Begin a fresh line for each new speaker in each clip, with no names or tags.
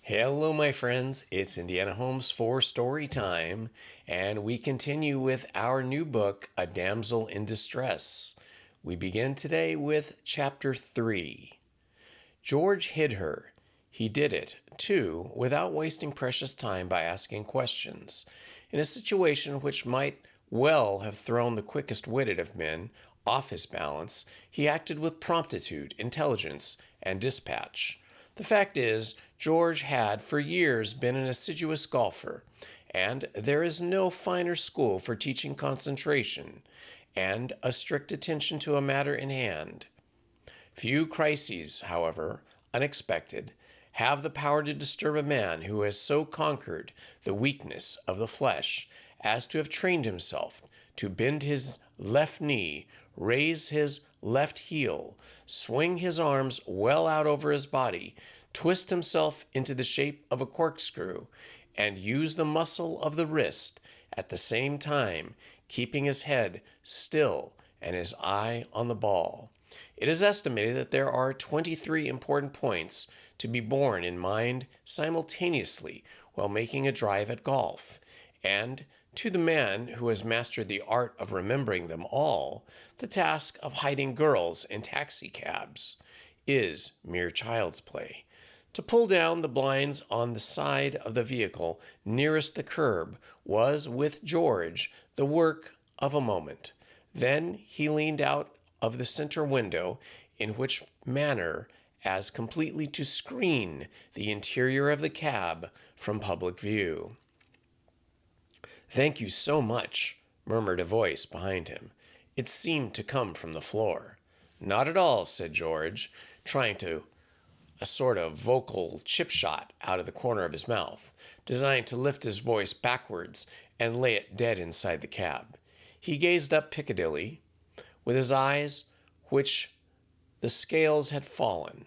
Hello, my friends. It's Indiana Holmes for Story Time, and we continue with our new book, A Damsel in Distress. We begin today with Chapter 3. George hid her. He did it, too, without wasting precious time by asking questions. In a situation which might well have thrown the quickest witted of men off his balance, he acted with promptitude, intelligence, and dispatch. The fact is, George had for years been an assiduous golfer, and there is no finer school for teaching concentration and a strict attention to a matter in hand. Few crises, however, unexpected, have the power to disturb a man who has so conquered the weakness of the flesh as to have trained himself to bend his left knee, raise his left heel, swing his arms well out over his body, twist himself into the shape of a corkscrew, and use the muscle of the wrist at the same time, keeping his head still and his eye on the ball. It is estimated that there are 23 important points to be borne in mind simultaneously while making a drive at golf, and to the man who has mastered the art of remembering them all, the task of hiding girls in taxicabs is mere child's play. To pull down the blinds on the side of the vehicle nearest the curb was, with George, the work of a moment. Then he leaned out of the center window in which manner as completely to screen the interior of the cab from public view. "Thank you so much," murmured a voice behind him. It seemed to come from the floor. "Not at all," said George, trying to a sort of vocal chip shot out of the corner of his mouth, designed to lift his voice backwards and lay it dead inside the cab. He gazed up Piccadilly with his eyes which the scales had fallen.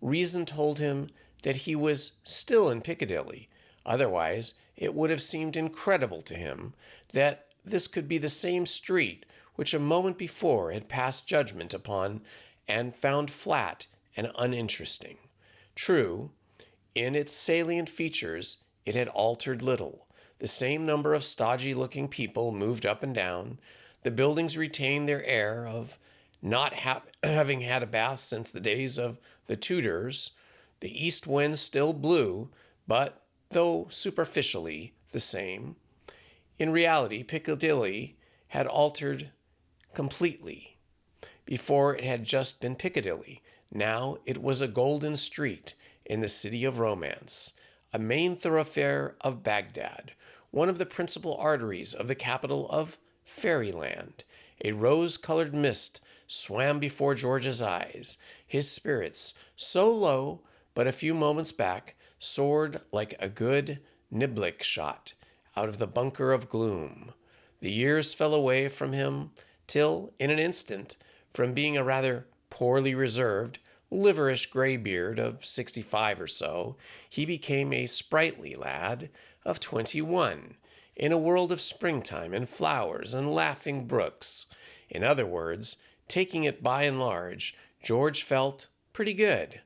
Reason told him that he was still in Piccadilly. Otherwise, it would have seemed incredible to him that this could be the same street which a moment before had passed judgment upon and found flat and uninteresting. True, in its salient features it had altered little. The same number of stodgy-looking people moved up and down. The buildings retained their air of not having had a bath since the days of the Tudors. The east wind still blew, but, though superficially, the same. In reality, Piccadilly had altered completely. Before it had just been Piccadilly. Now it was a golden street in the city of romance, a main thoroughfare of Baghdad, one of the principal arteries of the capital of fairyland. A rose-colored mist swam before George's eyes. His spirits, so low but a few moments back, soared like a good niblick shot out of the bunker of gloom. The years fell away from him till, in an instant, from being a rather poorly reserved, liverish graybeard of 65 or so, he became a sprightly lad of 21, in a world of springtime and flowers and laughing brooks. In other words, taking it by and large, George felt pretty good.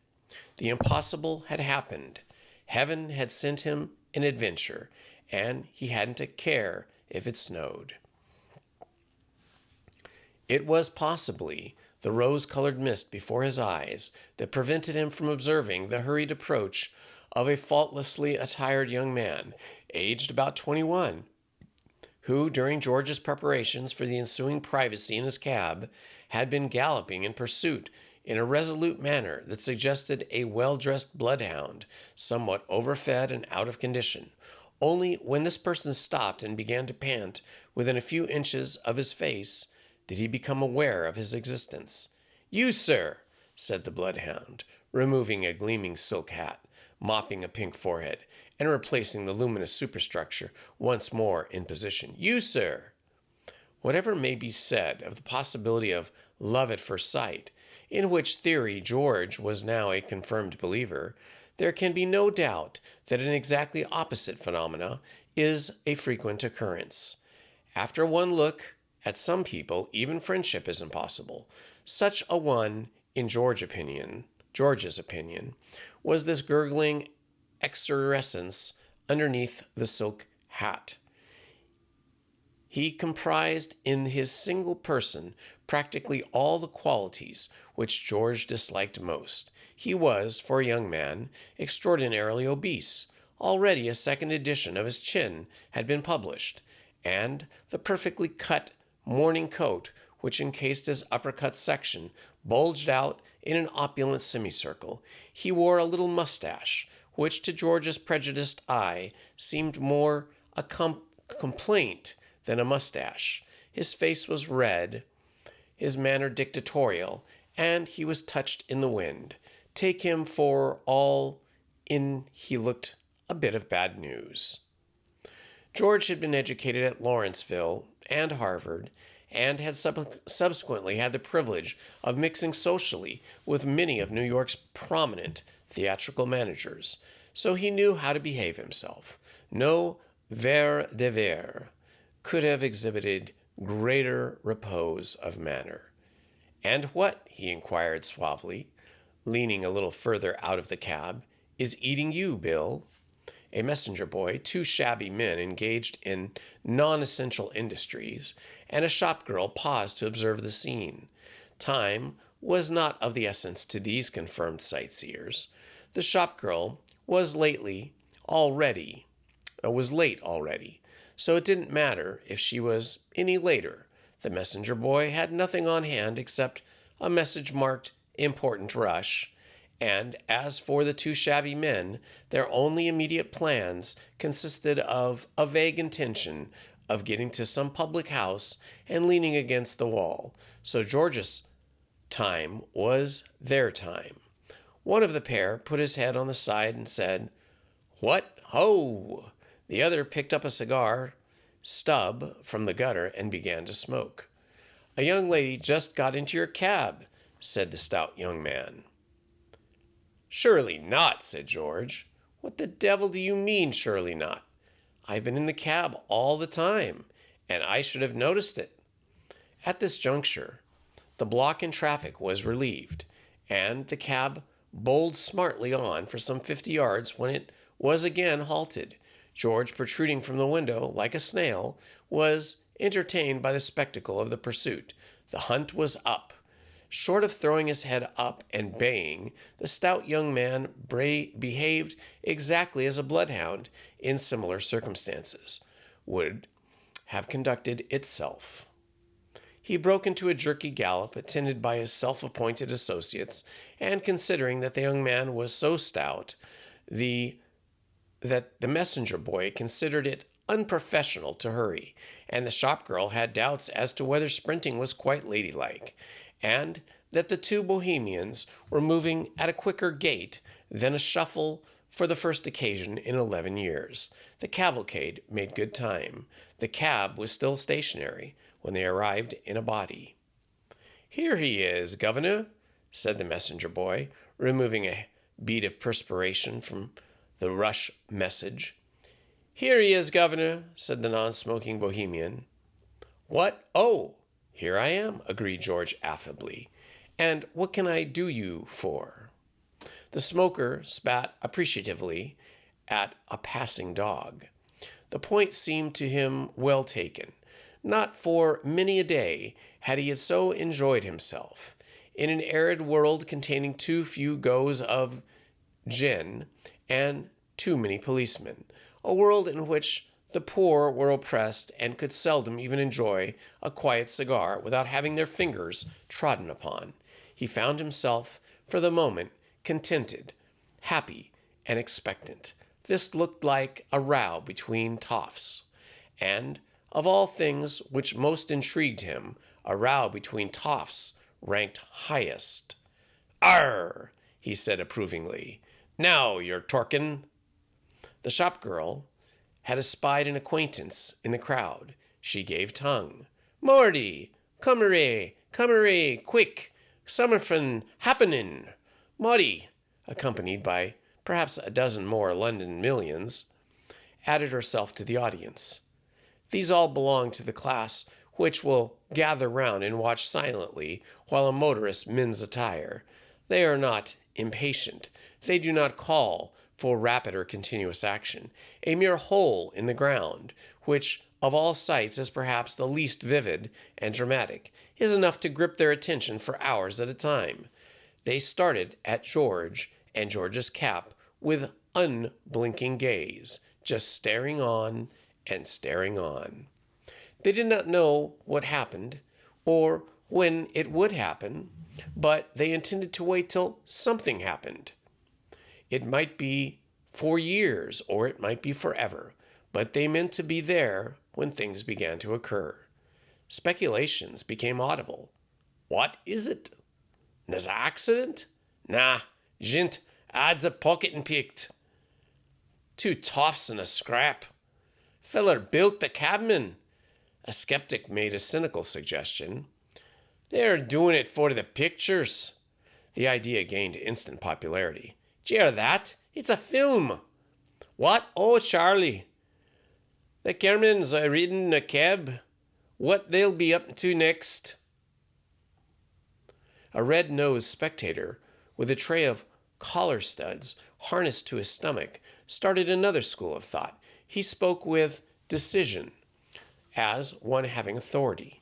The impossible had happened. Heaven had sent him an adventure, and he hadn't a care if it snowed. It was possibly the rose-colored mist before his eyes that prevented him from observing the hurried approach of a faultlessly attired young man, aged about 21, who, during George's preparations for the ensuing privacy in his cab, had been galloping in pursuit in a resolute manner that suggested a well-dressed bloodhound, somewhat overfed and out of condition. Only when this person stopped and began to pant within a few inches of his face did he become aware of his existence. "You, sir," said the bloodhound, removing a gleaming silk hat, mopping a pink forehead, and replacing the luminous superstructure once more in position. "You, sir." Whatever may be said of the possibility of love at first sight, in which theory George was now a confirmed believer, there can be no doubt that an exactly opposite phenomena is a frequent occurrence. After one look at some people, even friendship is impossible. Such a one, in George's opinion, was this gurgling excrescence underneath the silk hat. He comprised in his single person practically all the qualities which George disliked most. He was, for a young man, extraordinarily obese. Already a second edition of his Chin had been published, and the perfectly cut morning coat, which encased his uppercut section, bulged out in an opulent semicircle. He wore a little mustache, which to George's prejudiced eye seemed more a complaint than a mustache. His face was red, his manner dictatorial, and he was touched in the wind. Take him for all in he looked a bit of bad news. George had been educated at Lawrenceville and Harvard, and had subsequently had the privilege of mixing socially with many of New York's prominent theatrical managers, so he knew how to behave himself. No ver de ver could have exhibited greater repose of manner. "And what," he inquired suavely, leaning a little further out of the cab, "is eating you, Bill?" A messenger boy, two shabby men engaged in non-essential industries, and a shop girl paused to observe the scene. Time was not of the essence to these confirmed sightseers. The shop girl was late already, so it didn't matter if she was any later. The messenger boy had nothing on hand except a message marked "Important Rush," and as for the two shabby men, their only immediate plans consisted of a vague intention of getting to some public house and leaning against the wall. So George's time was their time. One of the pair put his head on the side and said, "What ho!" The other picked up a cigar stub from the gutter and began to smoke. "A young lady just got into your cab," said the stout young man. "Surely not," said George. "What the devil do you mean, surely not? I've been in the cab all the time, and I should have noticed it." At this juncture, the block in traffic was relieved, and the cab bowled smartly on for some 50 yards when it was again halted. George, protruding from the window like a snail, was entertained by the spectacle of the pursuit. The hunt was up. Short of throwing his head up and baying, the stout young man behaved exactly as a bloodhound in similar circumstances would have conducted itself. He broke into a jerky gallop, attended by his self-appointed associates, and considering that the young man was so stout, that the messenger boy considered it unprofessional to hurry, and the shop girl had doubts as to whether sprinting was quite ladylike, and that the two bohemians were moving at a quicker gait than a shuffle for the first occasion in 11 years. The cavalcade made good time. The cab was still stationary when they arrived in a body. "Here he is, governor," said the messenger boy, removing a bead of perspiration from the rush message. "Here he is, governor," said the non-smoking bohemian. "What? Oh, here I am," agreed George affably. "And what can I do you for?" The smoker spat appreciatively at a passing dog. The point seemed to him well taken. Not for many a day had he so enjoyed himself. In an arid world containing too few goes of gin and too many policemen, a world in which the poor were oppressed and could seldom even enjoy a quiet cigar without having their fingers trodden upon, he found himself, for the moment, contented, happy, and expectant. This looked like a row between toffs, and of all things which most intrigued him, a row between toffs ranked highest. "Arr!" he said approvingly. "Now you're talkin'." The shop girl had espied an acquaintance in the crowd. She gave tongue. "Morty, come here, quick, summerfin happenin'." Maudie, accompanied by perhaps a dozen more London millions, added herself to the audience. These all belong to the class which will gather round and watch silently while a motorist mends a tire. They are not impatient. They do not call for rapid or continuous action, a mere hole in the ground, which of all sights is perhaps the least vivid and dramatic, is enough to grip their attention for hours at a time. They started at George and George's cap with unblinking gaze, just staring on and staring on. They did not know what happened or when it would happen, but they intended to wait till something happened. It might be for years or it might be forever, but they meant to be there when things began to occur. Speculations became audible. What is it? An accident? Nah, gent, ad's a pocketin' picked. Two toffs and a scrap. Feller built the cabman. A skeptic made a cynical suggestion. They're doing it for the pictures. The idea gained instant popularity. D'ye hear that? It's a film. What? Oh, Charlie. The Kermans are riding a cab. What they'll be up to next? A red-nosed spectator with a tray of collar studs harnessed to his stomach started another school of thought. He spoke with decision, as one having authority.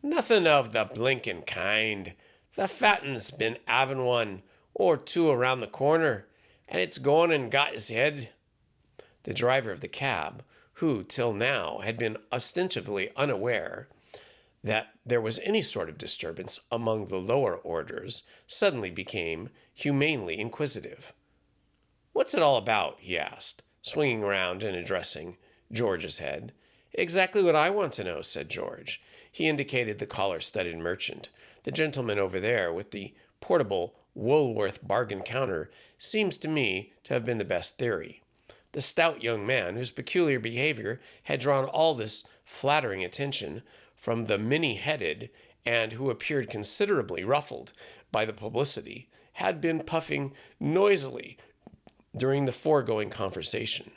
Nothing of the blinking kind. The fatten's been having one or two around the corner, and it's gone and got his head. The driver of the cab, who till now had been ostensibly unaware that there was any sort of disturbance among the lower orders, suddenly became humanely inquisitive. What's it all about? He asked, swinging around and addressing George's head. Exactly what I want to know, said George. He indicated the collar-studded merchant. The gentleman over there with the portable Woolworth bargain counter seems to me to have been the best theory. The stout young man, whose peculiar behavior had drawn all this flattering attention from the many-headed and who appeared considerably ruffled by the publicity, had been puffing noisily during the foregoing conversation.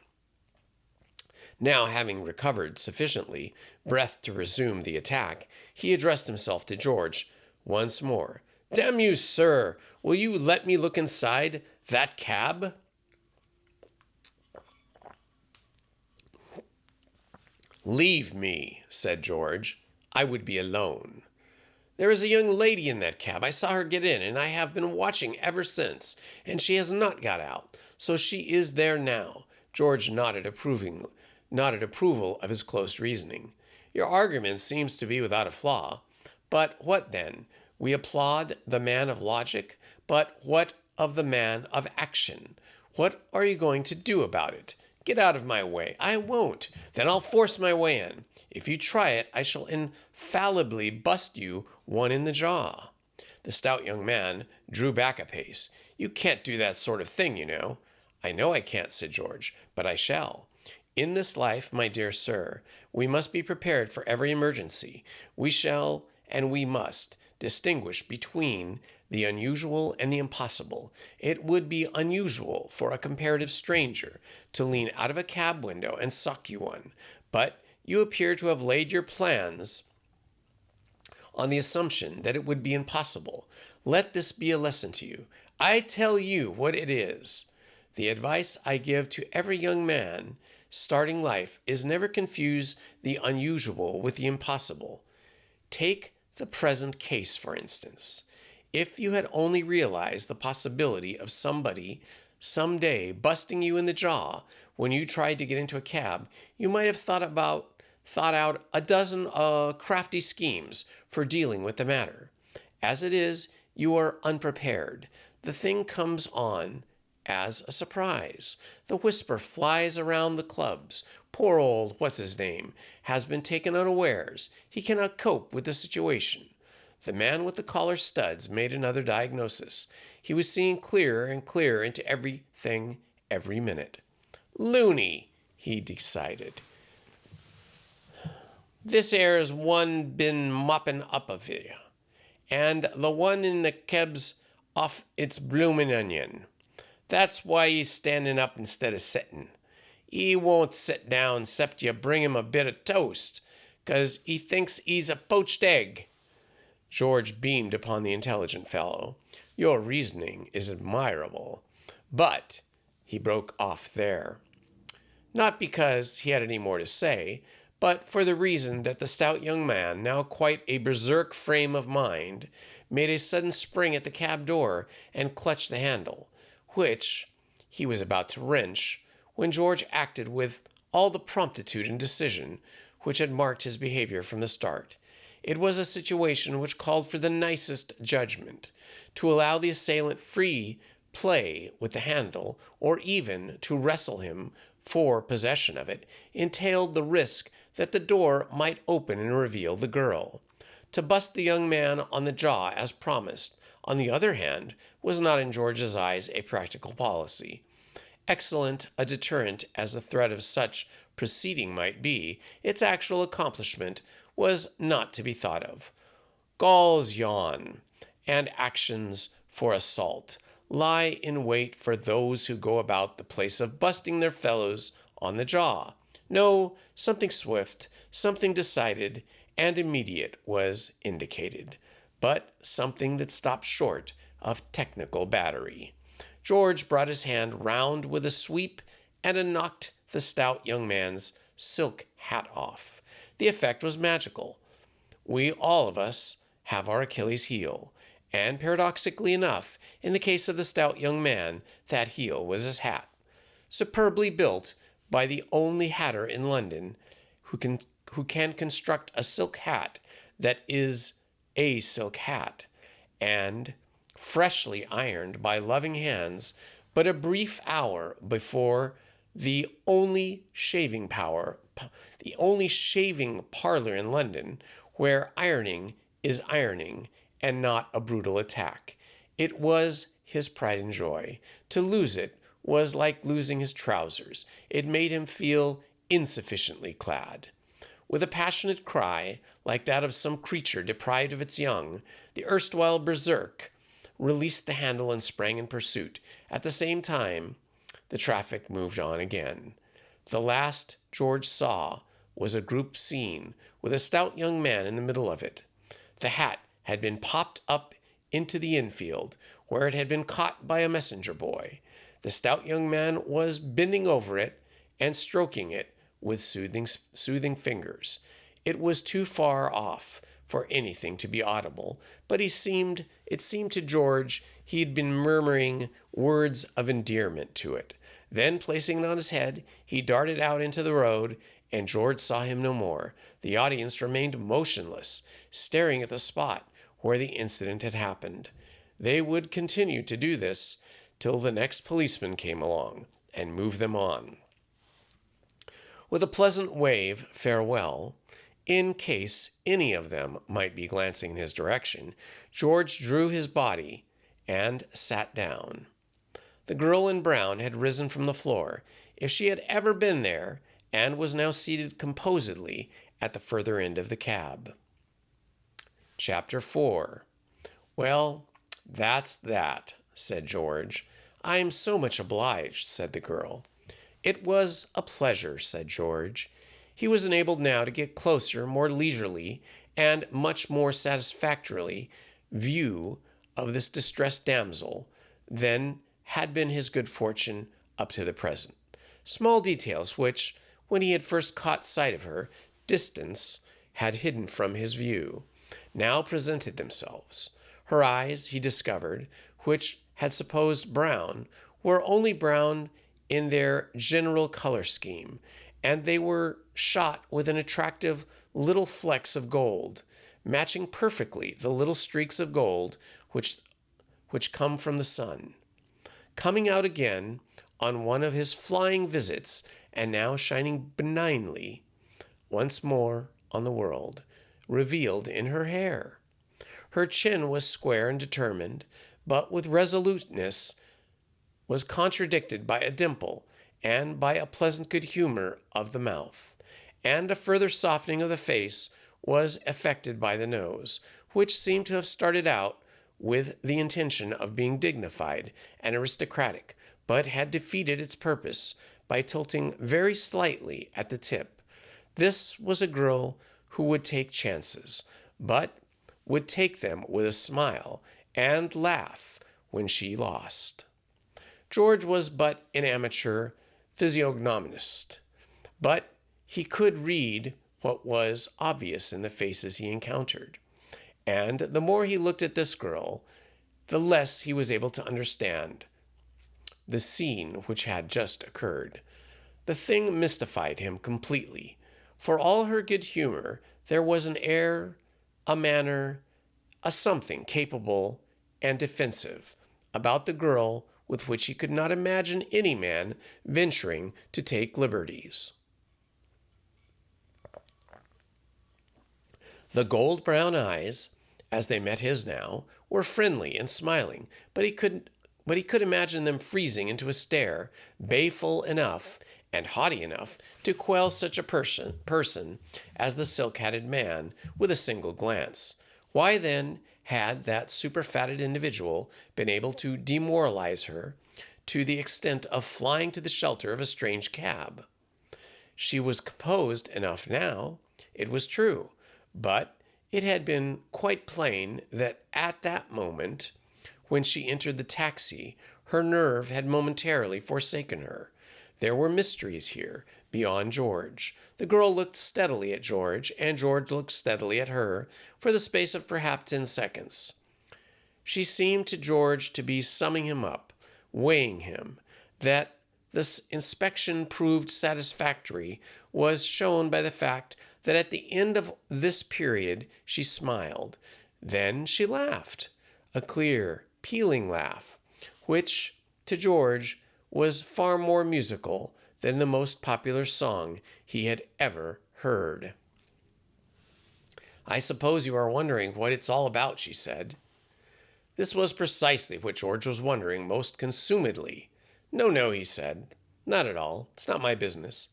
Now, having recovered sufficiently breath to resume the attack, he addressed himself to George once more. Damn you, sir, will you let me look inside that cab? Leave me, said George. I would be alone. There is a young lady in that cab. I saw her get in, and I have been watching ever since, and she has not got out. So she is there now. George nodded approval of his close reasoning. Your argument seems to be without a flaw. But what then? We applaud the man of logic, but what of the man of action? What are you going to do about it? Get out of my way. I won't. Then I'll force my way in. If you try it, I shall infallibly bust you one in the jaw. The stout young man drew back a pace. You can't do that sort of thing, you know. I know I can't, said George, but I shall. In this life, my dear sir, we must be prepared for every emergency. We shall and we must distinguish between the unusual and the impossible. It would be unusual for a comparative stranger to lean out of a cab window and sock you one, but you appear to have laid your plans on the assumption that it would be impossible. Let this be a lesson to you. I tell you what it is. The advice I give to every young man starting life is never confuse the unusual with the impossible. Take the present case, for instance. If you had only realized the possibility of somebody someday busting you in the jaw when you tried to get into a cab, you might have thought out a dozen crafty schemes for dealing with the matter. As it is, you are unprepared. The thing comes on as a surprise. The whisper flies around the clubs. Poor old what's-his-name has been taken unawares. He cannot cope with the situation. The man with the collar studs made another diagnosis. He was seeing clearer and clearer into everything every minute. Loony, he decided. This air's one been mopping up of you, and the one in the keb's off its bloomin' onion. That's why he's standing up instead of sitting. He won't sit down 'cept you bring him a bit of toast, 'cause he thinks he's a poached egg. George beamed upon the intelligent fellow. Your reasoning is admirable, but He broke off there. Not because he had any more to say, but for the reason that the stout young man, now quite a berserk frame of mind, made a sudden spring at the cab door and clutched the handle, which he was about to wrench, when George acted with all the promptitude and decision which had marked his behavior from the start. It was a situation which called for the nicest judgment. To allow the assailant free play with the handle, or even to wrestle him for possession of it, entailed the risk that the door might open and reveal the girl. To bust the young man on the jaw as promised, on the other hand, was not in George's eyes a practical policy. Excellent a deterrent as the threat of such proceeding might be, its actual accomplishment was not to be thought of. Gauls yawn, and actions for assault lie in wait for those who go about the place of busting their fellows on the jaw. No, something swift, something decided and immediate was indicated, but something that stopped short of technical battery. George brought his hand round with a sweep and knocked the stout young man's silk hat off. The effect was magical. We all of us have our Achilles heel, and paradoxically enough, in the case of the stout young man, that heel was his hat. Superbly built by the only hatter in London who can construct a silk hat that is a silk hat, and freshly ironed by loving hands, but a brief hour before the only shaving parlor in London where ironing is ironing and not a brutal attack. It was his pride and joy. To lose it was like losing his trousers. It made him feel insufficiently clad. With a passionate cry, like that of some creature deprived of its young, the erstwhile berserk released the handle and sprang in pursuit. At the same time, the traffic moved on again. The last George saw was a group scene with a stout young man in the middle of it. The hat had been popped up into the infield, where it had been caught by a messenger boy. The stout young man was bending over it and stroking it with soothing fingers. It was too far off for anything to be audible, but it seemed to George he had been murmuring words of endearment to it. Then, placing it on his head, he darted out into the road, and George saw him no more. The audience remained motionless, staring at the spot where the incident had happened. They would continue to do this till the next policeman came along and moved them on. With a pleasant wave farewell, in case any of them might be glancing in his direction, George drew his body and sat down. The girl in brown had risen from the floor, if she had ever been there, and was now seated composedly at the further end of the cab. Chapter 4. Well, that's that, said George. I am so much obliged, said the girl. It was a pleasure, said George. He was enabled now to get closer, more leisurely, and much more satisfactorily view of this distressed damsel than had been his good fortune up to the present. Small details which, when he had first caught sight of her, distance had hidden from his view, now presented themselves. Her eyes, he discovered, which had supposed brown, were only brown in their general color scheme, and they were shot with an attractive little flecks of gold, matching perfectly the little streaks of gold which come from the sun. Coming out again on one of his flying visits, and now shining benignly once more on the world, revealed in her hair. Her chin was square and determined, but with resoluteness was contradicted by a dimple and by a pleasant good humor of the mouth, and a further softening of the face was effected by the nose, which seemed to have started out with the intention of being dignified and aristocratic, but had defeated its purpose by tilting very slightly at the tip. This was a girl who would take chances, but would take them with a smile and laugh when she lost. George was but an amateur physiognomist, but he could read what was obvious in the faces he encountered. And the more he looked at this girl, the less he was able to understand the scene which had just occurred. The thing mystified him completely. For all her good humor, there was an air, a manner, a something capable and defensive about the girl with which he could not imagine any man venturing to take liberties. The gold brown eyes, as they met his now, were friendly and smiling, but he could imagine them freezing into a stare, baleful enough and haughty enough to quell such a person as the silk-hatted man with a single glance. Why then had that superfatted individual been able to demoralize her to the extent of flying to the shelter of a strange cab? She was composed enough now, it was true, but it had been quite plain that at that moment, when she entered the taxi, her nerve had momentarily forsaken her. There were mysteries here, beyond George. The girl looked steadily at George, and George looked steadily at her for the space of perhaps 10 seconds. She seemed to George to be summing him up, weighing him. That this inspection proved satisfactory was shown by the fact that at the end of this period she smiled. Then she laughed, a clear, pealing laugh, which, to George, was far more musical than the most popular song he had ever heard. "I suppose you are wondering what it's all about," she said. This was precisely what George was wondering most consumedly. No, he said. "Not at all. It's not my business.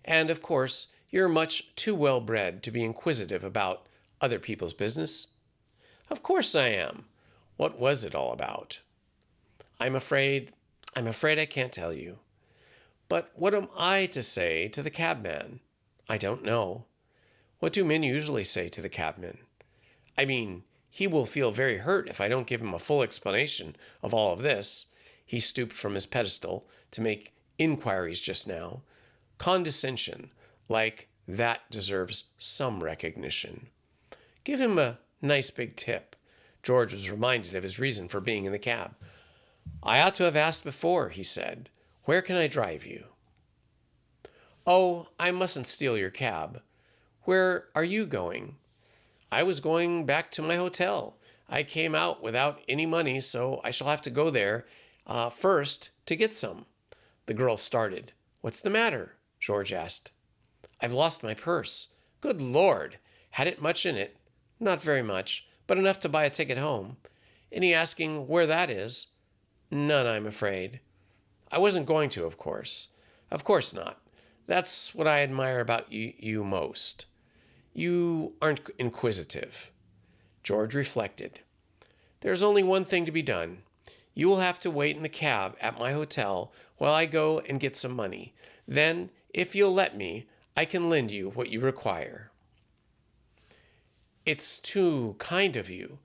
And, of course, you're much too well bred to be inquisitive about other people's business." "Of course I am. What was it all about?" I'm afraid I can't tell you." "But what am I to say to the cabman?" "I don't know." "What do men usually say to the cabman?" "I mean, he will feel very hurt if I don't give him a full explanation of all of this." He stooped from his pedestal to make inquiries just now. Condescension like that deserves some recognition. "Give him a nice big tip." George was reminded of his reason for being in the cab. "I ought to have asked before," he said. "Where can I drive you?" "Oh, I mustn't steal your cab. Where are you going?" "I was going back to my hotel. I came out without any money, so I shall have to go there first to get some." The girl started. "What's the matter?" George asked. "I've lost my purse." "Good Lord! Had it much in it?" "Not very much, but enough to buy a ticket home." "Any asking where that is?" "None, I'm afraid." "I wasn't going to, of course." "Of course not. That's what I admire about you most. You aren't inquisitive." George reflected. "There's only one thing to be done. You will have to wait in the cab at my hotel while I go and get some money. Then, if you'll let me, I can lend you what you require." "It's too kind of you.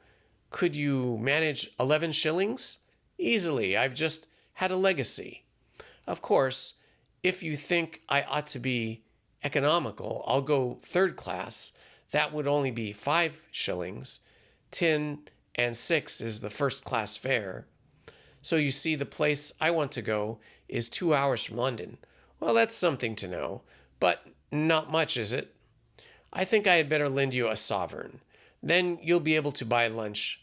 Could you manage 11 shillings? "Easily. I've just had a legacy." "Of course, if you think I ought to be economical, I'll go third class. That would only be 5 shillings. 10 and 6 is the first class fare. So you see, the place I want to go is 2 hours from London." "Well, that's something to know. But not much, is it?" "I think I had better lend you a sovereign. Then you'll be able to buy lunch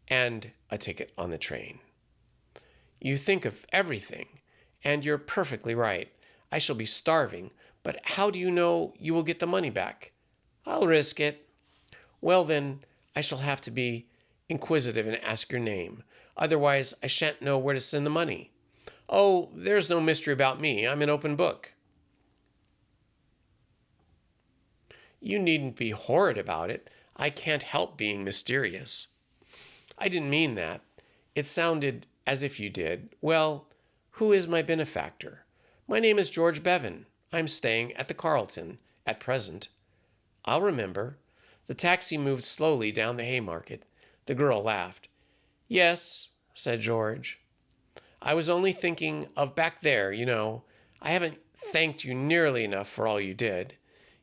and a ticket on the train." "You think of everything, and you're perfectly right. I shall be starving, but how do you know you will get the money back?" "I'll risk it." "Well, then, I shall have to be inquisitive and ask your name. Otherwise, I shan't know where to send the money." "Oh, there's no mystery about me. I'm an open book." "You needn't be horrid about it. I can't help being mysterious." "I didn't mean that. It sounded as if you did. Well, who is my benefactor?" "My name is George Bevan. I'm staying at the Carlton at present." "I'll remember." The taxi moved slowly down the Haymarket. The girl laughed. "Yes," said George. I was only thinking of back there, you know. I haven't thanked you nearly enough for all you did.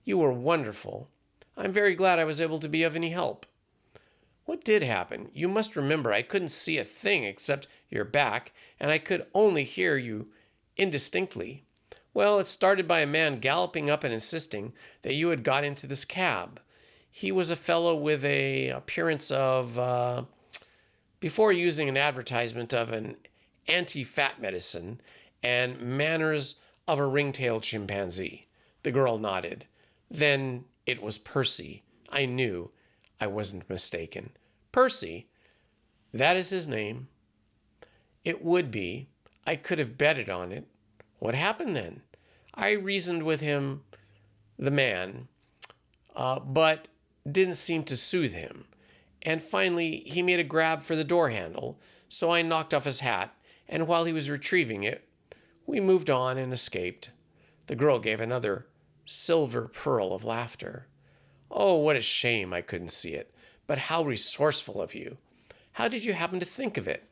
You were wonderful. I'm very glad I was able to be of any help." "What did happen? You must remember I couldn't see a thing except your back, and I could only hear you indistinctly." "Well, it started by a man galloping up and insisting that you had got into this cab. He was a fellow with a appearance of, before using an advertisement of an anti-fat medicine and manners of a ring-tailed chimpanzee." The girl nodded. "Then it was Percy. I knew. I wasn't mistaken." "Percy? That is his name." "It would be. I could have betted on it." "What happened then?" "I reasoned with him, the man, but didn't seem to soothe him. And finally he made a grab for the door handle, so I knocked off his hat, and while he was retrieving it, we moved on and escaped." The girl gave another silver pearl of laughter. "Oh, what a shame I couldn't see it. But how resourceful of you. How did you happen to think of it?"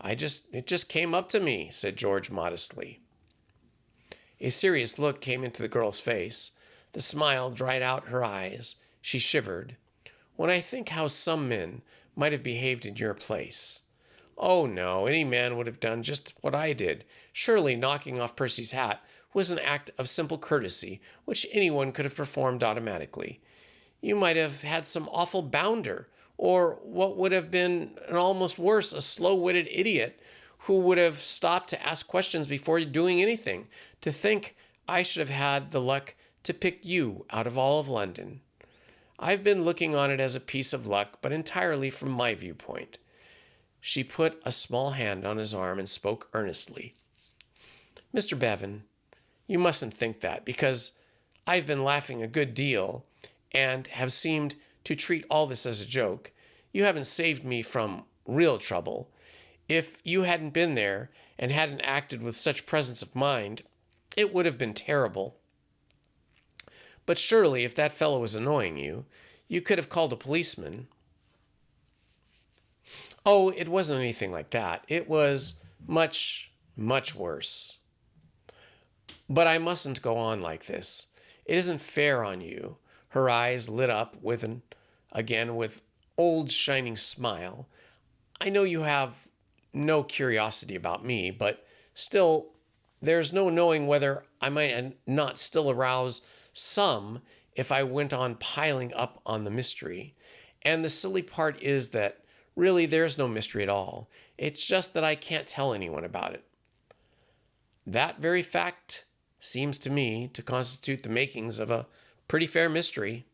It just came up to me," said George modestly. A serious look came into the girl's face. The smile dried out her eyes. She shivered. "When I think how some men might have behaved in your place." "Oh, no, any man would have done just what I did. Surely knocking off Percy's hat was an act of simple courtesy which anyone could have performed automatically. You might have had some awful bounder, or what would have been an almost worse, a slow-witted idiot who would have stopped to ask questions before doing anything. To think I should have had the luck to pick you out of all of London. I've been looking on it as a piece of luck, but entirely from my viewpoint." She put a small hand on his arm and spoke earnestly. "Mr. Bevan, you mustn't think that, because I've been laughing a good deal and have seemed to treat all this as a joke. You haven't saved me from real trouble. If you hadn't been there and hadn't acted with such presence of mind, it would have been terrible. But surely if that fellow was annoying you, you could have called a policeman." "Oh, it wasn't anything like that. It was much, much worse. But I mustn't go on like this. It isn't fair on you." Her eyes lit up again with old shining smile. "I know you have no curiosity about me, but still, there's no knowing whether I might not still arouse some if I went on piling up on the mystery. And the silly part is that really there's no mystery at all. It's just that I can't tell anyone about it. That very fact seems to me to constitute the makings of a pretty fair mystery."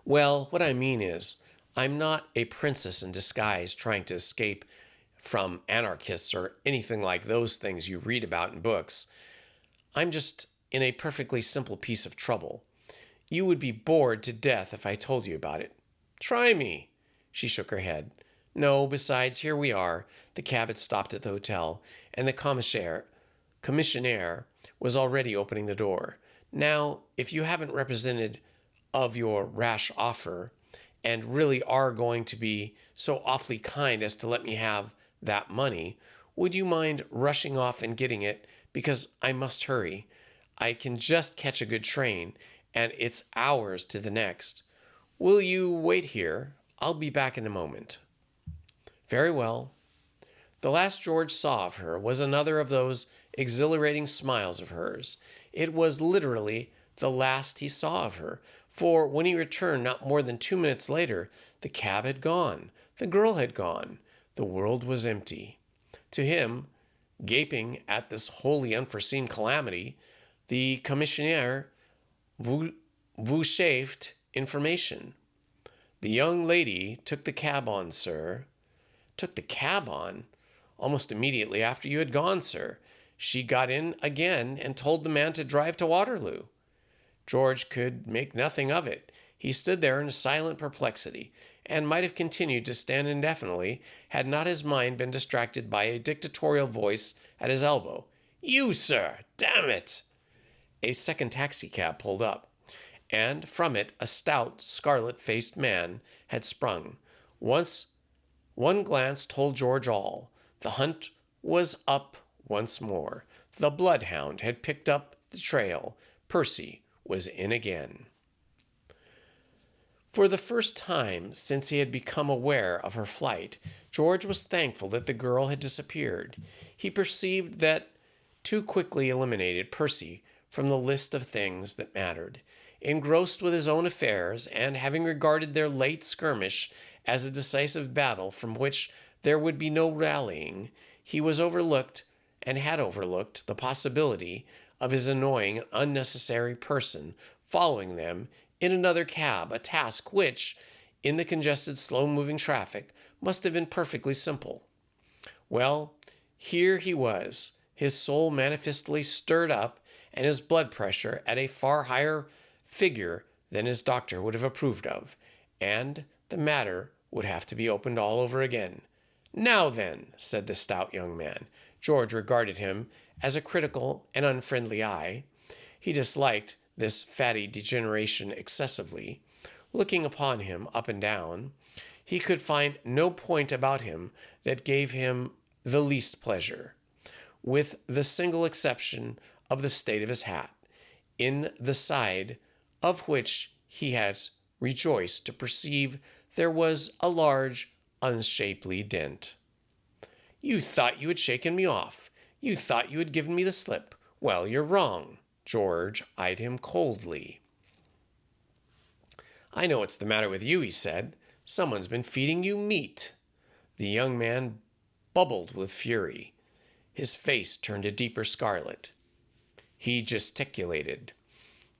"Well, what I mean is, I'm not a princess in disguise trying to escape from anarchists or anything like those things you read about in books. I'm just in a perfectly simple piece of trouble. You would be bored to death if I told you about it." "Try me." She shook her head. "No, besides, here we are." The cab had stopped at the hotel, and the commissionaire was already opening the door. "Now, if you haven't represented of your rash offer, and really are going to be so awfully kind as to let me have that money, would you mind rushing off and getting it, because I must hurry. I can just catch a good train, and it's hours to the next. Will you wait here? I'll be back in a moment." "Very well." The last George saw of her was another of those exhilarating smiles of hers. It was literally the last he saw of her, for when he returned not more than 2 minutes later, the cab had gone, the girl had gone, the world was empty. To him, gaping at this wholly unforeseen calamity, the commissionaire vouchsafed information. "The young lady took the cab on, sir." "Took the cab on?" "Almost immediately after you had gone, sir. She got in again and told the man to drive to Waterloo." George could make nothing of it. He stood there in silent perplexity, and might have continued to stand indefinitely had not his mind been distracted by a dictatorial voice at his elbow. "You, sir! Damn it!" A second taxicab pulled up, and from it a stout, scarlet-faced man had sprung. Once One glance told George all. The hunt was up once more. The bloodhound had picked up the trail. Percy was in again. For the first time since he had become aware of her flight, George was thankful that the girl had disappeared. He perceived that too quickly eliminated Percy from the list of things that mattered. Engrossed with his own affairs, and having regarded their late skirmish as a decisive battle from which there would be no rallying, he was overlooked and had overlooked the possibility of his annoying and unnecessary person following them in another cab, a task which, in the congested, slow-moving traffic, must have been perfectly simple. Well, here he was, his soul manifestly stirred up, and his blood pressure at a far higher figure than his doctor would have approved of, and the matter would have to be opened all over again. "Now then," said the stout young man. George regarded him as a critical and unfriendly eye. He disliked this fatty degeneration excessively. Looking upon him up and down, he could find no point about him that gave him the least pleasure, with the single exception of the state of his hat, in the side of which he had rejoiced to perceive there was a large, unshapely dent. "You thought you had shaken me off. You thought you had given me the slip. Well, you're wrong." George eyed him coldly. "I know what's the matter with you," he said. "Someone's been feeding you meat." The young man bubbled with fury. His face turned a deeper scarlet. He gesticulated.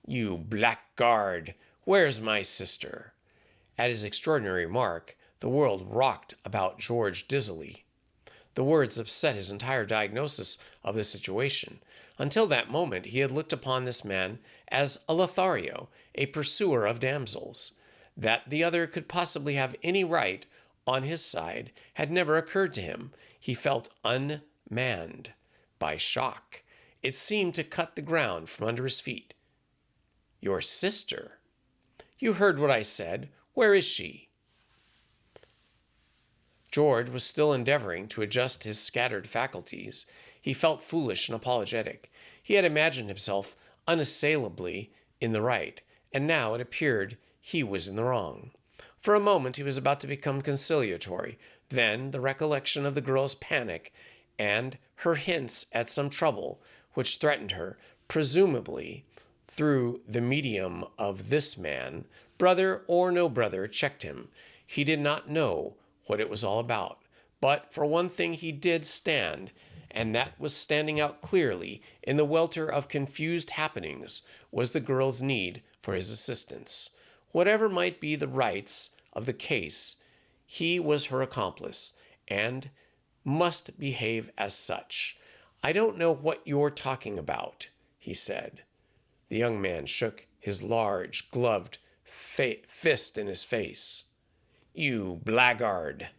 "You blackguard! Where's my sister?" At his extraordinary remark, the world rocked about George dizzily. The words upset his entire diagnosis of the situation. Until that moment, he had looked upon this man as a Lothario, a pursuer of damsels. That the other could possibly have any right on his side had never occurred to him. He felt unmanned by shock. It seemed to cut the ground from under his feet. "Your sister? You heard what I said. Where is she?" George was still endeavoring to adjust his scattered faculties. He felt foolish and apologetic. He had imagined himself unassailably in the right, and now it appeared he was in the wrong. For a moment he was about to become conciliatory. Then the recollection of the girl's panic and her hints at some trouble which threatened her, presumably through the medium of this man, brother or no brother, checked him. He did not know what it was all about. But for one thing he did stand, and that was standing out clearly in the welter of confused happenings, was the girl's need for his assistance. Whatever might be the rights of the case, he was her accomplice, and must behave as such. "I don't know what you're talking about," he said. The young man shook his large, gloved fist in his face. "You blackguard!"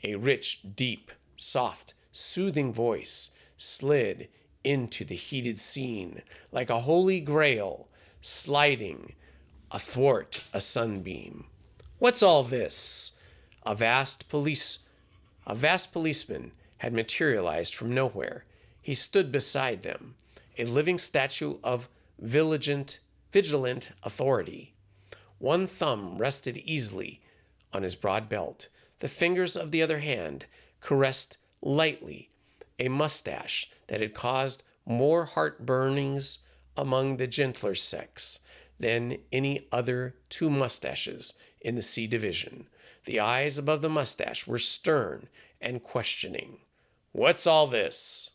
A rich, deep, soft, soothing voice slid into the heated scene like a holy grail sliding athwart a sunbeam. "What's all this?" A vast policeman had materialized from nowhere. He stood beside them, a living statue of vigilant authority. One thumb rested easily on his broad belt. The fingers of the other hand caressed lightly a mustache that had caused more heart-burnings among the gentler sex than any other two mustaches in the C division. The eyes above the mustache were stern and questioning. "What's all this?"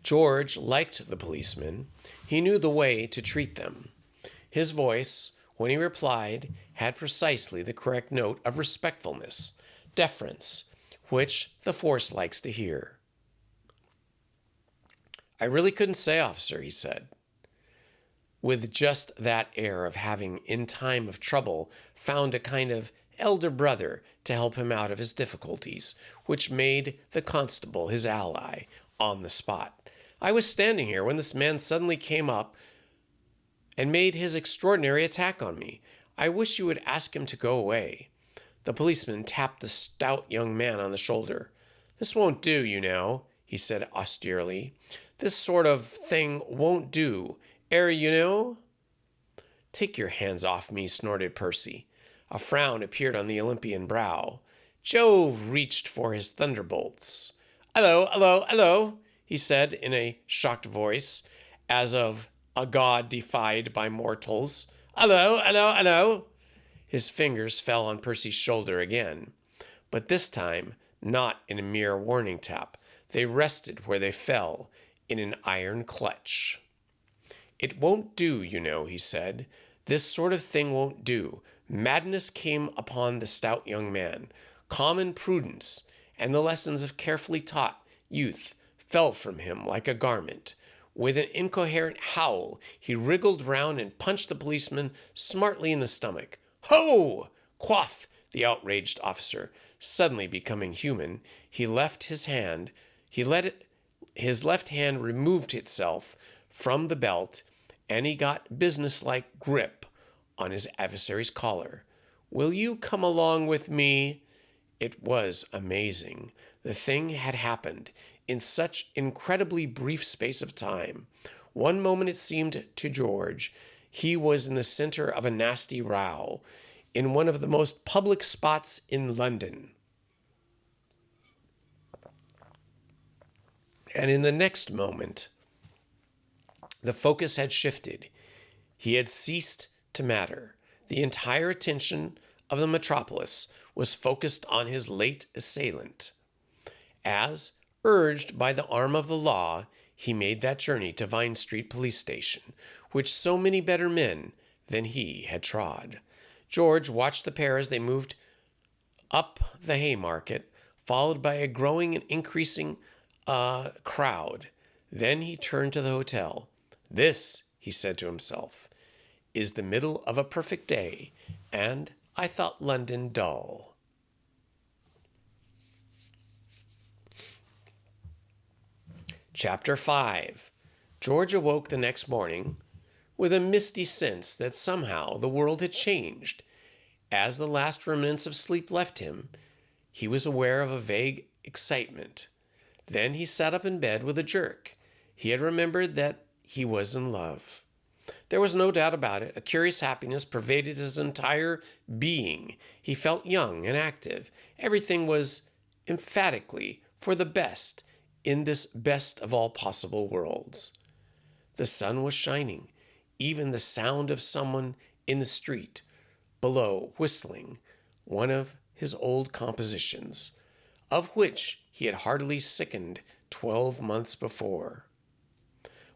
George liked the policemen. He knew the way to treat them. His voice, when he replied, had precisely the correct note of respectfulness, deference, which the force likes to hear. "I really couldn't say, officer," he said, with just that air of having, in time of trouble, found a kind of elder brother to help him out of his difficulties, which made the constable his ally on the spot. "I was standing here when this man suddenly came up and made his extraordinary attack on me. I wish you would ask him to go away." The policeman tapped the stout young man on the shoulder. "This won't do, you know," he said austerely. "This sort of thing won't do. You know?" "Take your hands off me," snorted Percy. A frown appeared on the Olympian brow. Jove reached for his thunderbolts. "Hello, hello, hello," he said in a shocked voice, as of a god defied by mortals. "Hello, hello, hello." His fingers fell on Percy's shoulder again, but this time not in a mere warning tap. They rested where they fell, in an iron clutch. "It won't do, you know," he said. "This sort of thing won't do." Madness came upon the stout young man. Common prudence and the lessons of carefully taught youth fell from him like a garment. With an incoherent howl, he wriggled round and punched the policeman smartly in the stomach. "Ho!" quoth the outraged officer, suddenly becoming human. His left hand removed itself from the belt, and he got businesslike grip on his adversary's collar. "Will you come along with me?" It was amazing. The thing had happened in such incredibly brief space of time. One moment it seemed to George he was in the center of a nasty row in one of the most public spots in London. And in the next moment, the focus had shifted. He had ceased to matter. The entire attention of the metropolis was focused on his late assailant. As, urged by the arm of the law, he made that journey to Vine Street Police Station, which so many better men than he had trod. George watched the pair as they moved up the Haymarket, followed by a growing and increasing crowd. Then he turned to the hotel. "This," he said to himself, "is the middle of a perfect day, and I thought London dull." Chapter 5. George awoke the next morning with a misty sense that somehow the world had changed. As the last remnants of sleep left him, he was aware of a vague excitement. Then he sat up in bed with a jerk. He had remembered that he was in love. There was no doubt about it. A curious happiness pervaded his entire being. He felt young and active. Everything was emphatically for the best in this best of all possible worlds. The sun was shining. Even the sound of someone in the street below whistling one of his old compositions, of which he had heartily sickened 12 months before,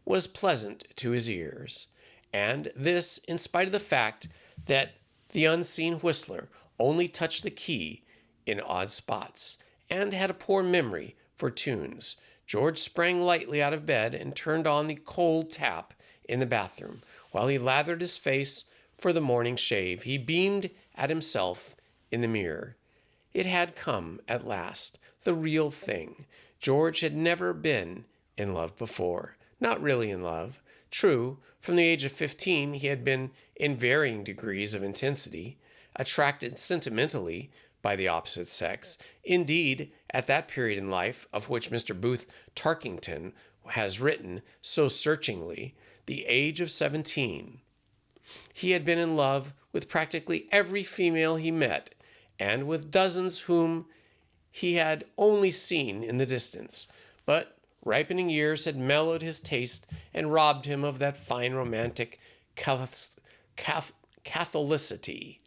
was pleasant to his ears. And this in spite of the fact that the unseen whistler only touched the key in odd spots and had a poor memory for tunes. George sprang lightly out of bed and turned on the cold tap in the bathroom. While he lathered his face for the morning shave, he beamed at himself in the mirror. It had come at last, the real thing. George had never been in love before. Not really in love. True, from the age of 15 he had been in varying degrees of intensity, attracted sentimentally by the opposite sex. Indeed, at that period in life of which Mr. Booth Tarkington has written so searchingly, the age of 17, he had been in love with practically every female he met, and with dozens whom he had only seen in the distance. But ripening years had mellowed his taste and robbed him of that fine romantic catholicity.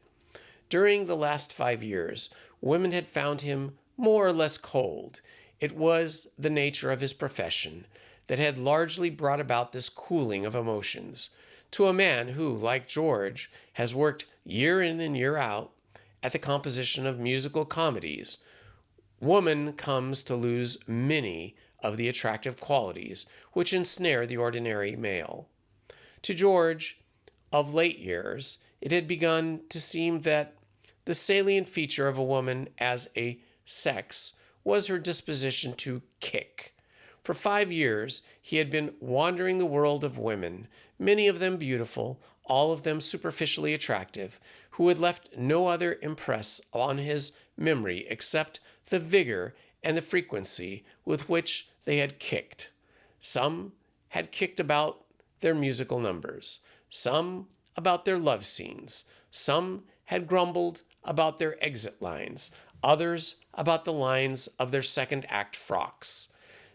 During the last 5 years, women had found him more or less cold. It was the nature of his profession that had largely brought about this cooling of emotions. To a man who, like George, has worked year in and year out at the composition of musical comedies, woman comes to lose many of the attractive qualities which ensnare the ordinary male. To George, of late years, it had begun to seem that the salient feature of a woman as a sex was her disposition to kick. For 5 years, he had been wandering the world of women, many of them beautiful, all of them superficially attractive, who had left no other impress on his memory except the vigor and the frequency with which they had kicked. Some had kicked about their musical numbers, some about their love scenes, some had grumbled about their exit lines, others about the lines of their second act frocks.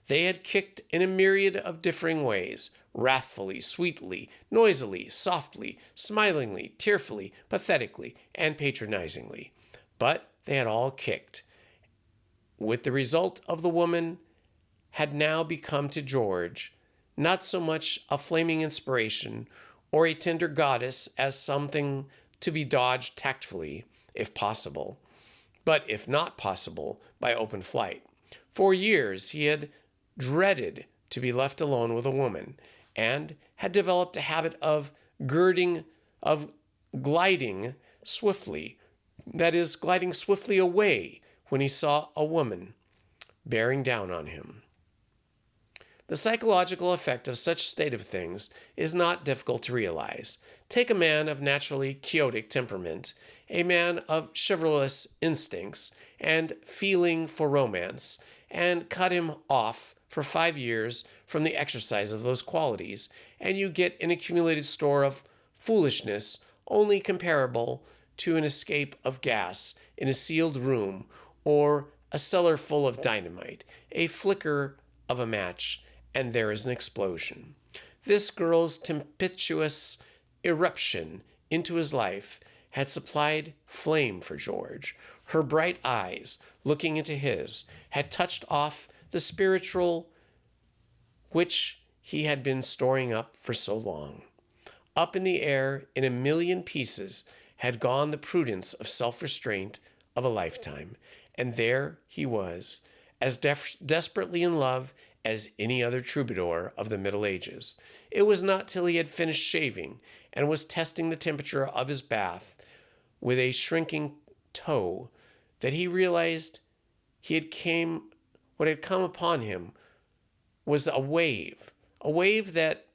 They had kicked in a myriad of differing ways, wrathfully, sweetly, noisily, softly, smilingly, tearfully, pathetically, and patronizingly. But they had all kicked, with the result of the woman had now become to George not so much a flaming inspiration or a tender goddess as something to be dodged tactfully, if possible, but if not possible, by open flight. For years he had dreaded to be left alone with a woman, and had developed a habit of gliding swiftly, that is, gliding swiftly away when he saw a woman bearing down on him. The psychological effect of such state of things is not difficult to realize. Take a man of naturally quixotic temperament, a man of chivalrous instincts and feeling for romance, and cut him off for 5 years from the exercise of those qualities, and you get an accumulated store of foolishness only comparable to an escape of gas in a sealed room or a cellar full of dynamite, a flicker of a match, and there is an explosion. This girl's tempestuous irruption into his life had supplied flame for George. Her bright eyes, looking into his, had touched off the spiritual which he had been storing up for so long. Up in the air, in a million pieces, had gone the prudence of self-restraint of a lifetime, and there he was, as desperately in love as any other troubadour of the Middle Ages. It was not till he had finished shaving and was testing the temperature of his bath with a shrinking toe that he realized what had come upon him was a wave that,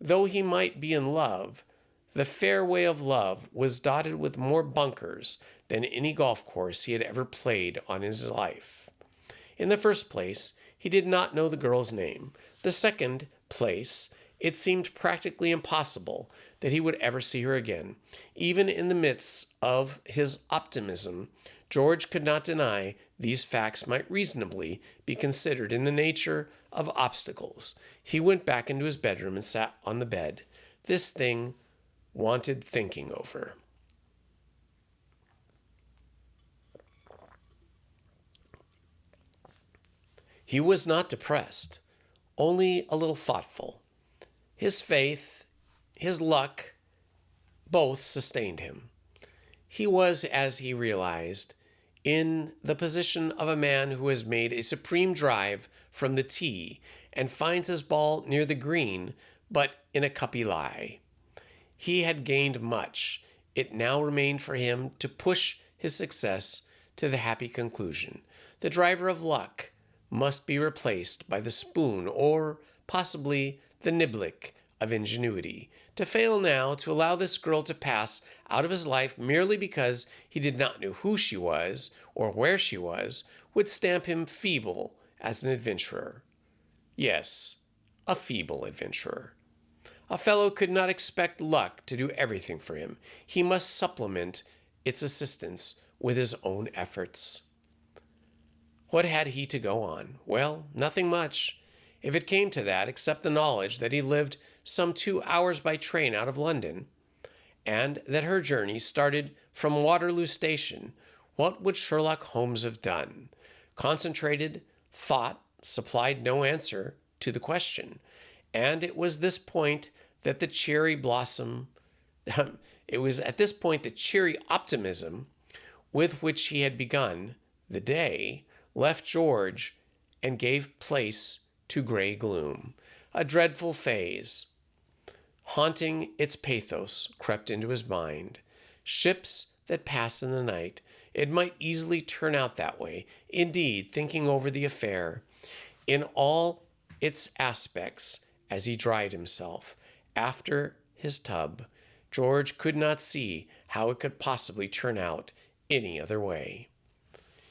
though he might be in love, the fairway of love was dotted with more bunkers than any golf course he had ever played on his life. In the first place, he did not know the girl's name. The second place, it seemed practically impossible that he would ever see her again. Even in the midst of his optimism, George could not deny these facts might reasonably be considered in the nature of obstacles. He went back into his bedroom and sat on the bed. This thing wanted thinking over. He was not depressed, only a little thoughtful. His faith, his luck, both sustained him. He was, as he realized, in the position of a man who has made a supreme drive from the tee and finds his ball near the green, but in a cuppy lie. He had gained much. It now remained for him to push his success to the happy conclusion. The driver of luck must be replaced by the spoon or possibly the niblick of ingenuity. To fail now, to allow this girl to pass out of his life merely because he did not know who she was or where she was, would stamp him feeble as an adventurer. Yes, a feeble adventurer. A fellow could not expect luck to do everything for him. He must supplement its assistance with his own efforts. What had he to go on? Well, nothing much, if it came to that, except the knowledge that he lived some 2 hours by train out of London, and that her journey started from Waterloo Station. What would Sherlock Holmes have done? Concentrated thought supplied no answer to the question, and it was this point that the cherry blossom, it was at this point the cheery optimism with which he had begun the day left George and gave place to gray gloom. A dreadful phase, haunting its pathos, crept into his mind. Ships that pass in the night. It might easily turn out that way. Indeed, thinking over the affair, in all its aspects as he dried himself after his tub. George could not see how it could possibly turn out any other way.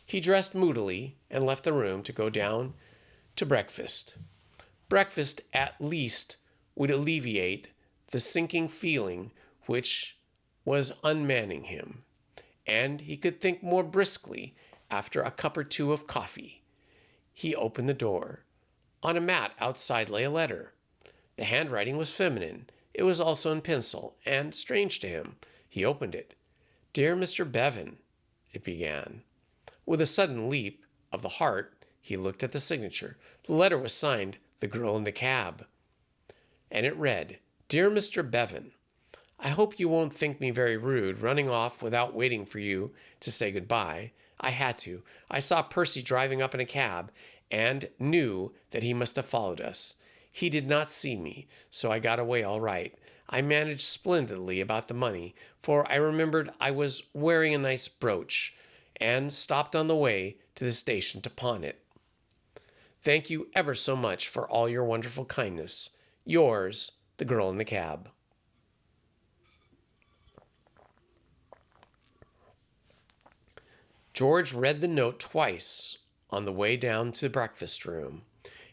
He dressed moodily and left the room to go down to breakfast. Breakfast at least would alleviate the sinking feeling which was unmanning him, and he could think more briskly after a cup or two of coffee. He opened the door. On a mat outside lay a letter. The handwriting was feminine. It was also in pencil, and, strange to him, he opened it. "Dear Mr. Bevan," it began. With a sudden leap of the heart, he looked at the signature. The letter was signed "The Girl in the Cab," and it read, "Dear Mr. Bevan, I hope you won't think me very rude running off without waiting for you to say goodbye. I had to. I saw Percy driving up in a cab and knew that he must have followed us. He did not see me, so I got away all right. I managed splendidly about the money, for I remembered I was wearing a nice brooch, and stopped on the way to the station to pawn it. Thank you ever so much for all your wonderful kindness. Yours, The Girl in the Cab." George read the note twice on the way down to the breakfast room,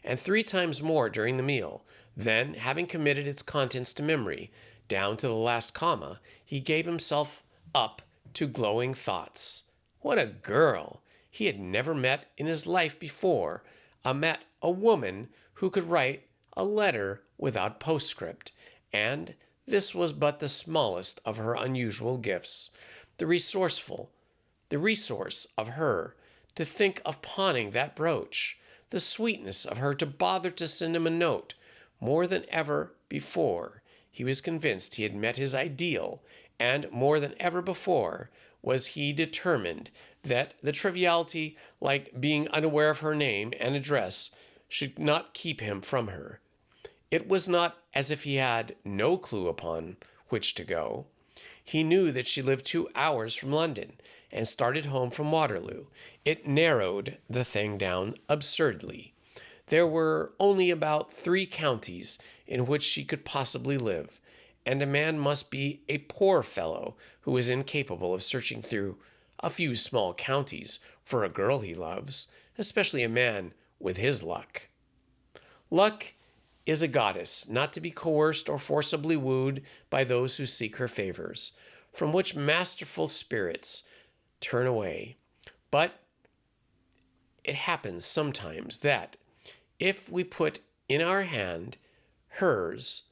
and 3 times more during the meal. Then, having committed its contents to memory, down to the last comma, he gave himself up to glowing thoughts. What a girl! He had never met in his life before a woman who could write a letter without postscript, and this was but the smallest of her unusual gifts. The resource of her to think of pawning that brooch, the sweetness of her to bother to send him a note. More than ever before, he was convinced he had met his ideal, and more than ever before was he determined that the triviality, like being unaware of her name and address, should not keep him from her. It was not as if he had no clue upon which to go. He knew that she lived 2 hours from London and started home from Waterloo. It narrowed the thing down absurdly. There were only about 3 counties in which she could possibly live, and a man must be a poor fellow who is incapable of searching through a few small counties for a girl he loves, especially a man with his luck. Luck is a goddess, not to be coerced or forcibly wooed by those who seek her favors, from which masterful spirits turn away. But it happens sometimes that, if we put in our hand hers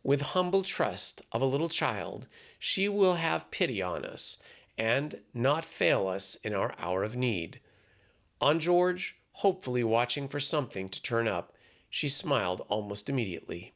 with humble trust of a little child, she will have pity on us and not fail us in our hour of need. On George, hopefully watching for something to turn up, she smiled almost immediately.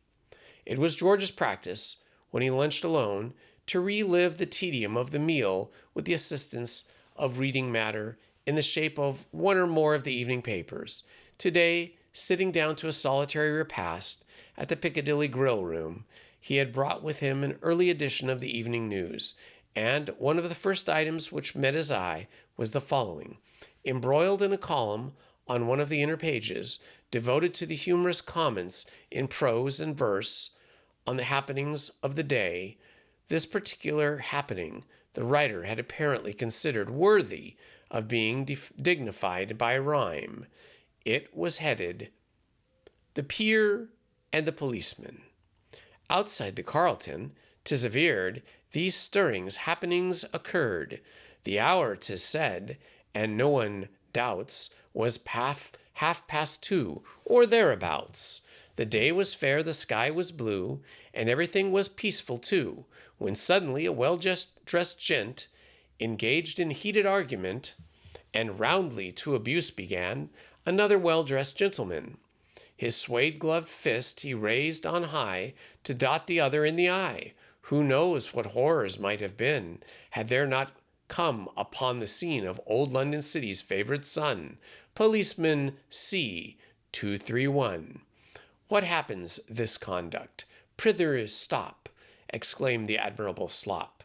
It was George's practice, when he lunched alone, to relive the tedium of the meal with the assistance of reading matter in the shape of one or more of the evening papers. Today, sitting down to a solitary repast at the Piccadilly Grill Room, he had brought with him an early edition of the Evening News, and one of the first items which met his eye was the following. Embroiled in a column on one of the inner pages, devoted to the humorous comments in prose and verse on the happenings of the day, this particular happening the writer had apparently considered worthy of being dignified by rhyme. It was headed, "The Peer and the Policeman." Outside the Carlton, 'tis averred, these stirrings happenings occurred. The hour, 'tis said, and no one doubts, was half past 2, or thereabouts. The day was fair, the sky was blue, and everything was peaceful too, when suddenly a well-dressed gent, engaged in heated argument, and roundly to abuse began another well-dressed gentleman. His suede-gloved fist he raised on high to dot the other in the eye. Who knows what horrors might have been, had there not come upon the scene of old London City's favorite son, Policeman C. 231. "What happens this conduct? Prithee stop," exclaimed the admirable Slop.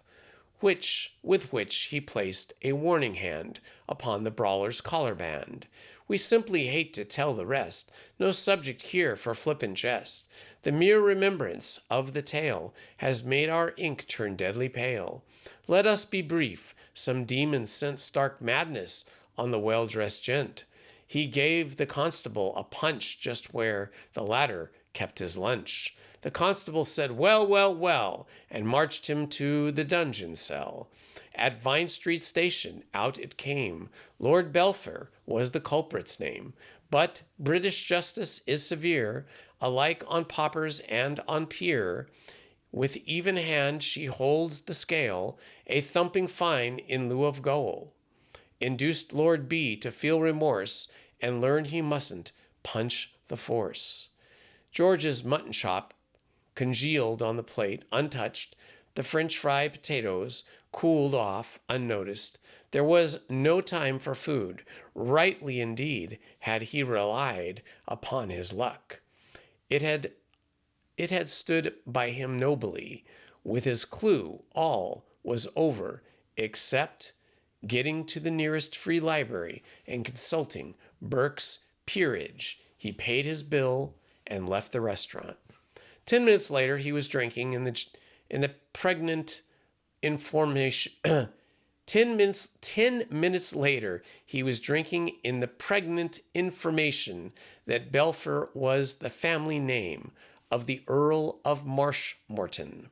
with which he placed a warning hand upon the brawler's collar band. We simply hate to tell the rest, no subject here for flippant jest. The mere remembrance of the tale has made our ink turn deadly pale. Let us be brief. Some demon sent stark madness on the well-dressed gent. He gave the constable a punch just where the latter kept his lunch. The constable said, "Well, well, well," and marched him to the dungeon cell. At Vine Street Station out it came. Lord Belpher was the culprit's name. But British justice is severe, alike on paupers and on peer. With even hand she holds the scale, a thumping fine in lieu of gaol. Induced Lord B to feel remorse and learn he mustn't punch the force. George's mutton chop congealed on the plate, untouched. The French fry potatoes cooled off unnoticed. There was no time for food. Rightly indeed had he relied upon his luck. It had stood by him nobly. With his clue, all was over, except getting to the nearest free library and consulting Burke's Peerage. He paid his bill and left the restaurant. 10 minutes later, he was drinking in the pregnant information. 10 minutes later, he was drinking in the pregnant information that Belpher was the family name of the Earl of Marshmoreton,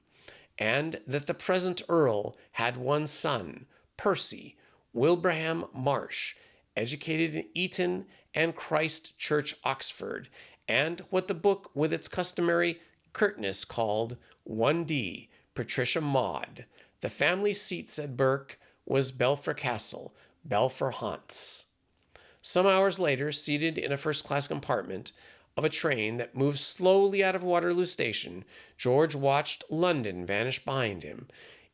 and that the present Earl had one son, Percy Wilbraham Marsh, educated in Eton and Christ Church, Oxford, and what the book with its customary curtness called 1D, Patricia Maud. The family seat, said Burke, was Belpher Castle, Belpher Haunts. Some hours later, seated in a first-class compartment of a train that moved slowly out of Waterloo Station, George watched London vanish behind him.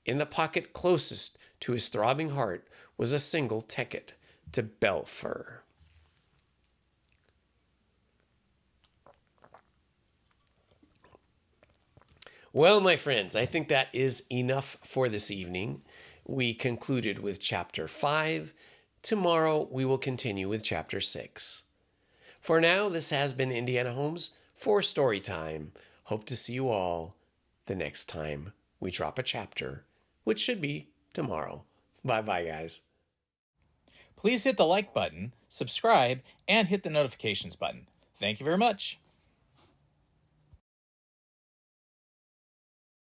In the pocket closest to his throbbing heart was a single ticket to Belpher. Well, my friends, I think that is enough for this evening. We concluded with Chapter 5. Tomorrow we will continue with Chapter 6. For now, this has been Indiana Homes for Story Time. Hope to see you all the next time we drop a chapter, which should be tomorrow. Bye-bye, guys.
Please hit the like button, subscribe, and hit the notifications button. Thank you very much.